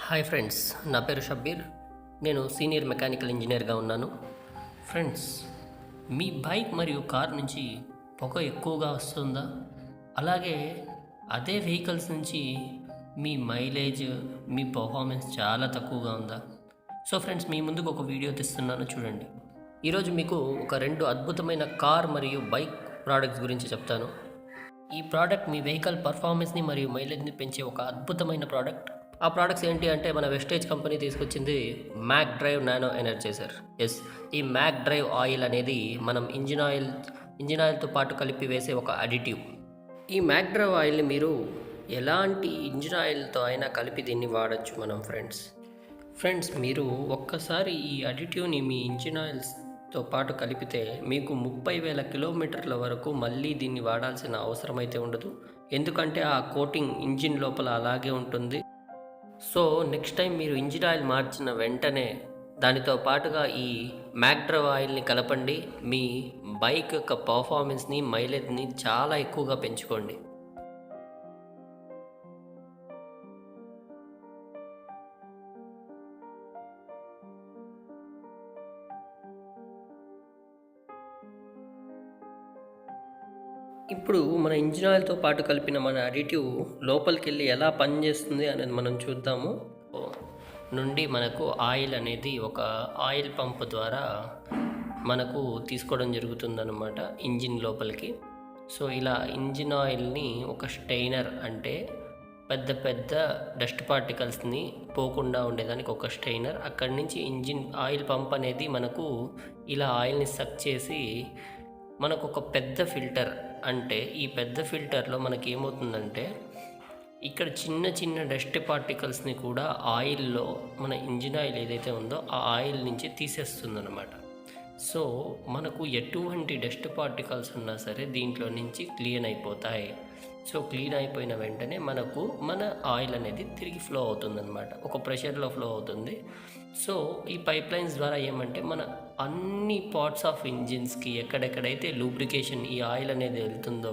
Hi friends, నా పేరు షబ్బీర్. నేను సీనియర్ మెకానికల్ ఇంజనీర్గా ఉన్నాను. ఫ్రెండ్స్, మీ బైక్ మరియు కార్ నుంచి పొగ ఎక్కువగా వస్తుందా? అలాగే అదే వెహికల్స్ నుంచి మీ మైలేజ్, మీ పర్ఫార్మెన్స్ చాలా తక్కువగా ఉందా? సో ఫ్రెండ్స్, మీ ముందుకు ఒక వీడియో తెస్తున్నాను, చూడండి. ఈరోజు మీకు ఒక 2 అద్భుతమైన కార్ మరియు బైక్ ప్రోడక్ట్స్ గురించి చెప్తాను. ఈ ప్రోడక్ట్ మీ వెహికల్ పర్ఫార్మెన్స్ని మరియు మైలేజ్ని పెంచే ఒక అద్భుతమైన ప్రోడక్ట్. ఆ ప్రోడక్ట్స్ ఏంటి అంటే, మన వెస్టేజ్ కంపెనీ తీసుకొచ్చింది Mac drive nano energizer. Yes, ఈ మ్యాక్ డ్రైవ్ ఆయిల్ అనేది మనం ఇంజిన్ ఆయిల్తో పాటు కలిపి వేసే ఒక అడిటివ్. ఈ మ్యాక్ డ్రైవ్ ఆయిల్ని మీరు ఎలాంటి ఇంజిన్ ఆయిల్తో అయినా కలిపి దీన్ని వాడచ్చు మనం. ఫ్రెండ్స్, మీరు ఒక్కసారి ఈ అడిటివ్ని మీ ఇంజిన్ ఆయిల్స్తో పాటు కలిపితే మీకు 30,000 కిలోమీటర్ల వరకు మళ్ళీ దీన్ని వాడాల్సిన అవసరం అయితే ఉండదు. ఎందుకంటే ఆ కోటింగ్ ఇంజిన్ లోపల అలాగే ఉంటుంది. సో నెక్స్ట్ టైం మీరు ఇంజిన్ ఆయిల్ మార్చిన వెంటనే దానితో పాటుగా ఈ మ్యాక్ డ్రైవ్ ఆయిల్ని కలపండి. మీ బైక్ యొక్క పర్ఫార్మెన్స్ని, మైలేజ్ని చాలా ఎక్కువగా పెంచుకోండి. ఇప్పుడు మన ఇంజిన్ ఆయిల్తో పాటు కలిపిన మన అడిటివ్ లోపలికి వెళ్ళి ఎలా పనిచేస్తుంది అనేది మనం చూద్దాము. నుండి మనకు ఆయిల్ అనేది ఒక ఆయిల్ పంప్ ద్వారా మనకు తీసుకోవడం జరుగుతుందన్నమాట ఇంజిన్ లోపలికి. సో ఇలా ఇంజిన్ ఆయిల్ని ఒక స్టెయినర్, అంటే పెద్ద పెద్ద డస్ట్ పార్టికల్స్ని పోకుండా ఉండేదానికి ఒక స్టెయినర్, అక్కడి నుంచి ఇంజిన్ ఆయిల్ పంప్ అనేది మనకు ఇలా ఆయిల్ని సక్ చేసి మనకు ఒక పెద్ద ఫిల్టర్, అంటే ఈ పెద్ద ఫిల్టర్లో మనకి ఏమవుతుందంటే ఇక్కడ చిన్న చిన్న డస్ట్ పార్టికల్స్ని కూడా ఆయిల్లో, మన ఇంజిన్ ఆయిల్ ఏదైతే ఉందో ఆ ఆయిల్ నుంచి తీసేస్తుందన్నమాట. సో మనకు ఎటువంటి డస్ట్ పార్టికల్స్ ఉన్నా సరే దీంట్లో నుంచి క్లీన్ అయిపోతాయి. సో క్లీన్ అయిపోయిన వెంటనే మనకు మన ఆయిల్ అనేది తిరిగి ఫ్లో అవుతుందన్నమాట, ఒక ప్రెషర్లో ఫ్లో అవుతుంది. సో ఈ పైప్ లైన్స్ ద్వారా ఏమంటే మన అన్ని పార్ట్స్ ఆఫ్ ఇంజిన్స్కి ఎక్కడెక్కడైతే లూబ్రికేషన్ ఈ ఆయిల్ అనేది వెళ్తుందో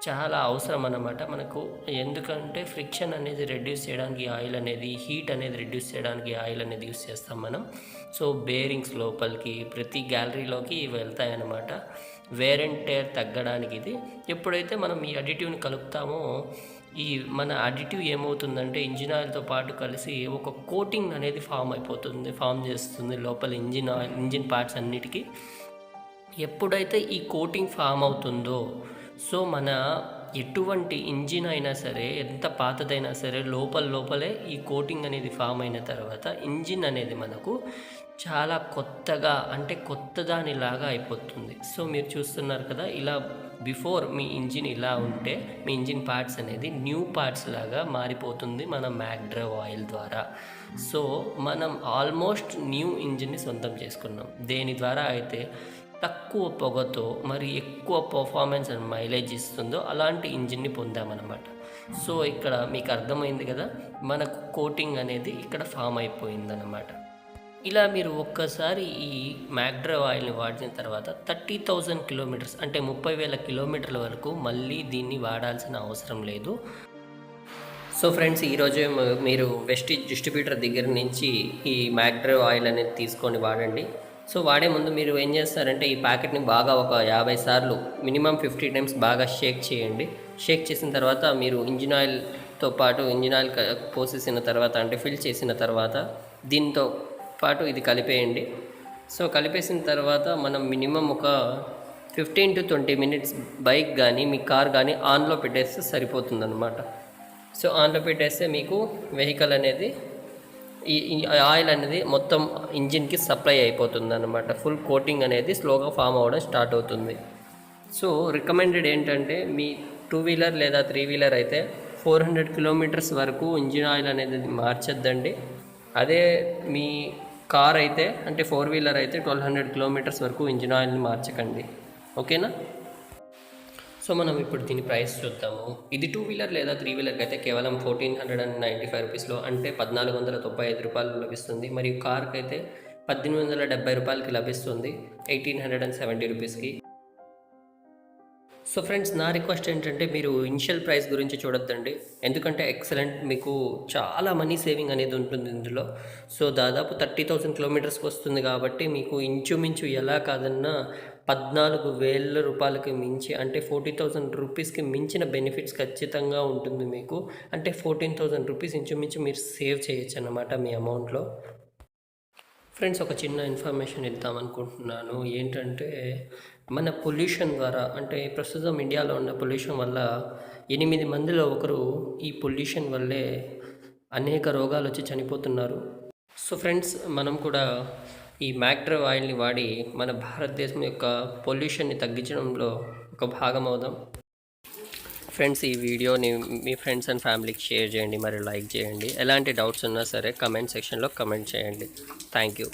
చాలా అవసరం అన్నమాట మనకు. ఎందుకంటే ఫ్రిక్షన్ అనేది రెడ్యూస్ చేయడానికి ఆయిల్ అనేది, హీట్ అనేది రెడ్యూస్ చేయడానికి ఆయిల్ అనేది యూస్ చేస్తాం మనం. సో బేరింగ్స్ లోపలికి, ప్రతి గ్యాలరీలోకి వెళ్తాయన్నమాట. వేర్ అండ్ టేర్ తగ్గడానికి ఇది. ఎప్పుడైతే మనం ఈ అడిటివ్ని కలుపుతామో ఈ మన అడిటివ్ ఏమవుతుందంటే ఇంజిన్ ఆయిల్తో పాటు కలిసి ఒక కోటింగ్ అనేది ఫామ్ చేస్తుంది లోపల ఇంజిన్ పార్ట్స్ అన్నిటికీ. ఎప్పుడైతే ఈ కోటింగ్ ఫామ్ అవుతుందో, సో మన ఎటువంటి ఇంజిన్ అయినా సరే, ఎంత పాతదైనా సరే, లోపలే ఈ కోటింగ్ అనేది ఫామ్ అయిన తర్వాత ఇంజిన్ అనేది మనకు చాలా కొత్తగా, అంటే కొత్త దానిలాగా అయిపోతుంది. సో మీరు చూస్తున్నారు కదా, ఇలా బిఫోర్ మీ ఇంజిన్ ఇలా ఉంటే మీ ఇంజిన్ పార్ట్స్ అనేది న్యూ పార్ట్స్ లాగా మారిపోతుంది మన మ్యాక్ డ్రైవ్ ఆయిల్ ద్వారా. సో మనం ఆల్మోస్ట్ న్యూ ఇంజిన్ని సొంతం చేసుకున్నాం. దేని ద్వారా అయితే తక్కువ పొగతో మరి ఎక్కువ పర్ఫార్మెన్స్ అండ్ మైలేజ్ ఇస్తుందో అలాంటి ఇంజిన్ని పొందామన్నమాట. సో ఇక్కడ మీకు అర్థమైంది కదా, మనకు కోటింగ్ అనేది ఇక్కడ ఫామ్ అయిపోయిందన్నమాట. ఇలా మీరు ఒక్కసారి ఈ మ్యాక్ డ్రైవ్ ఆయిల్ని వాడిన తర్వాత 30,000 కిలోమీటర్స్, అంటే 30,000 కిలోమీటర్ల వరకు మళ్ళీ దీన్ని వాడాల్సిన అవసరం లేదు. సో ఫ్రెండ్స్, ఈరోజు మీరు వెస్టేజ్ డిస్ట్రిబ్యూటర్ దగ్గర నుంచి ఈ మ్యాక్ డ్రైవ్ ఆయిల్ అనేది తీసుకొని వాడండి. సో వాడే ముందు మీరు ఏం చేస్తారంటే ఈ ప్యాకెట్ని బాగా ఒక 50 సార్లు, మినిమం 50 టైమ్స్ బాగా షేక్ చేయండి. షేక్ చేసిన తర్వాత మీరు ఇంజిన్ ఆయిల్తో పాటు ఇంజిన్ ఆయిల్ పోసేసిన తర్వాత, అంటే ఫిల్ చేసిన తర్వాత దీంతో పాటు ఇది కలిపేయండి. సో కలిపేసిన తర్వాత మనం మినిమం ఒక 15 to 20 మినిట్స్ బైక్ కానీ మీ కార్ కానీ ఆన్లో పెట్టేస్తే సరిపోతుందన్నమాట. సో ఆన్లో పెట్టేస్తే మీకు వెహికల్ అనేది ఈ ఆయిల్ అనేది మొత్తం ఇంజిన్కి సప్లై అయిపోతుంది అన్నమాట. ఫుల్ కోటింగ్ అనేది స్లోగా ఫామ్ అవ్వడం స్టార్ట్ అవుతుంది. సో రికమెండెడ్ ఏంటంటే, మీ 2 వీలర్ లేదా 3 వీలర్ అయితే 400 కిలోమీటర్స్ వరకు ఇంజిన్ ఆయిల్ అనేది మార్చొద్దండి. అదే మీ కార్ అయితే, అంటే 4 వీలర్ అయితే 1200 కిలోమీటర్స్ వరకు ఇంజిన్ ఆయిల్ని మార్చకండి. ఓకేనా? సో మనం ఇప్పుడు దీని ప్రైస్ చూద్దాము. ఇది 2 వీలర్ లేదా 3 వీలర్కి అయితే కేవలం 1495 రూపీస్లో, అంటే 1495 రూపాయలు లభిస్తుంది. మరియు కార్కి అయితే 1870 రూపాయలకి లభిస్తుంది, 1870 రూపీస్కి. సో ఫ్రెండ్స్, నా రిక్వెస్ట్ ఏంటంటే మీరు ఇనిషియల్ ప్రైస్ గురించి చూడొద్దండి. ఎందుకంటే ఎక్సలెంట్ మీకు చాలా మనీ సేవింగ్ అనేది ఉంటుంది ఇందులో. సో దాదాపు 30,000 కిలోమీటర్స్కి వస్తుంది కాబట్టి మీకు ఇంచుమించు ఎలా కాదన్నా 14,000 రూపాయలకి మించి, అంటే 40,000 రూపీస్కి మించిన బెనిఫిట్స్ ఖచ్చితంగా ఉంటుంది మీకు. అంటే 14,000 రూపీస్ ఇంచుమించు మీరు సేవ్ చేయొచ్చు అన్నమాట మీ అమౌంట్లో. ఫ్రెండ్స్, ఒక చిన్న ఇన్ఫర్మేషన్ ఇద్దామనుకుంటున్నాను. ఏంటంటే మన పొల్యూషన్ ద్వారా, అంటే ప్రస్తుతం ఇండియాలో ఉన్న పొల్యూషన్ వల్ల 8 మందిలో ఒకరు ఈ పొల్యూషన్ వల్లే అనేక రోగాలు వచ్చి చనిపోతున్నారు. సో ఫ్రెండ్స్, మనం కూడా ఈ మ్యాక్డ్రైవ్ ఆయిల్ని వాడి మన భారతదేశం యొక్క పొల్యూషన్ని తగ్గించడంలో ఒక భాగం అవుదాం. ఫ్రెండ్స్, ఈ వీడియోని మీ ఫ్రెండ్స్ అండ్ ఫ్యామిలీకి షేర్ చేయండి, మరి లైక్ చేయండి. ఎలాంటి డౌట్స్ ఉన్నా సరే కమెంట్ సెక్షన్లో కమెంట్ చేయండి. Thank you.